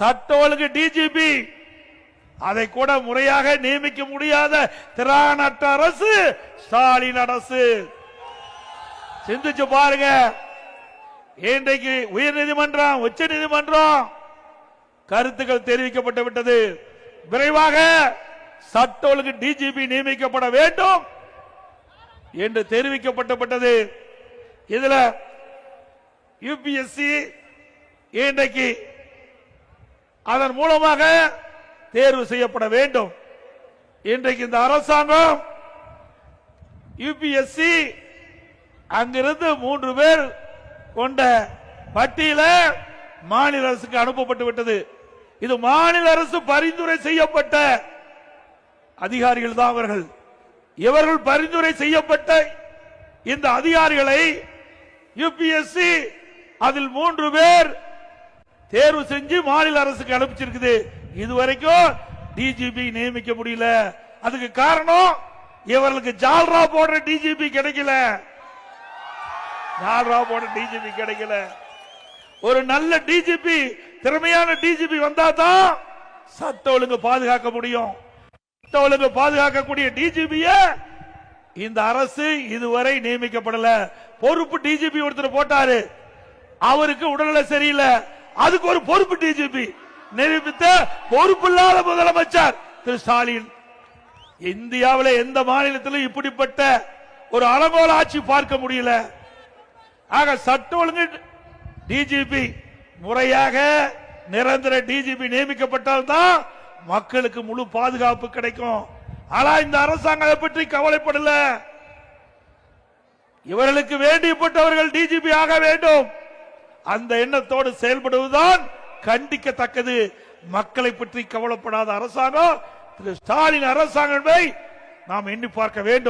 சட்ட ஒழுங்கு டிஜிபி அதை கூட முறையாக நியமிக்க முடியாத திராணற்ற அரசு ஸ்டாலின் அரசு. சிந்திச்சு பாருங்க. இன்றைக்கு உயர்நீதிமன்றம், உச்ச நீதிமன்றம் கருத்துக்கள் தெரிவிக்கப்பட்டு விட்டது. விரைவாக சட்ட ஒழுங்கு டிஜிபி நியமிக்கப்பட வேண்டும் என்று தெரிவிக்கப்பட்டது. இதுல யுபிஎஸ்சி இன்றைக்கு அதன் மூலமாக தேர்வு செய்யப்பட வேண்டும். இன்றைக்கு இந்த அரசாங்கம் யுபிஎஸ்சி அங்கிருந்து 3 பேர் கொண்ட பட்டியல மாநில அரசுக்கு அனுப்பப்பட்டு விட்டது. இது மாநில அரசு பரிந்துரை செய்யப்பட்ட அதிகாரிகள் தான் அவர்கள். இவர்கள் பரிந்துரை செய்யப்பட்ட இந்த அதிகாரிகளை யுபிஎஸ்சி அதில் 3 பேர் தேர்வு செஞ்சு மாநில அரசுக்கு அனுப்பிச்சிருக்குது. இதுவரைக்கும் டிஜிபி நியமிக்க முடியல. அதுக்கு காரணம் இவர்களுக்கு ஜால்ரா போடுற டிஜிபி கிடைக்கல. ஜால்ரா போடுற டிஜிபி கிடைக்கல. ஒரு நல்ல டிஜிபி, திறமையான டிஜிபி வந்தா தான் சட்ட ஒழுங்கு பாதுகாக்க முடியும். சட்ட ஒழுங்கு பாதுகாக்கக்கூடிய டிஜிபிய இந்த அரசு இதுவரை நியமிக்கப்படல. பொறுப்பு டிஜிபி ஒருத்தர் போட்டாரு, அவருக்கு உடல்நிலை சரியில்லை, அதுக்கு ஒரு பொறுப்பு டிஜிபி நியமித்த பொறுப்பு இல்லாத முதலமைச்சர் திரு ஸ்டாலின். இந்தியாவில் எந்த மாநிலத்திலும் இப்படிப்பட்ட ஒரு அலங்கோல ஆட்சி பார்க்க முடியல. ஆக சட்ட ஒழுங்கு டிஜிபி முறையாக நிரந்தர டிஜிபி நியமிக்கப்பட்டால் தான் மக்களுக்கு முழு பாதுகாப்பு கிடைக்கும். ஆனா இந்த அரசாங்கம் அதை பற்றி கவலைப்படல. இவர்களுக்கு வேண்டியப்பட்டவர்கள் டிஜிபி ஆக வேண்டும், அந்த எண்ணத்தோடு செயல்படுவதுதான் கண்டிக்கத்தக்கது. மக்களை பற்றி கவலைப்படாத அரசாங்கம் திரு ஸ்டாலின் அரசாங்கத்தை நாம் எண்ணி பார்க்க வேண்டும்.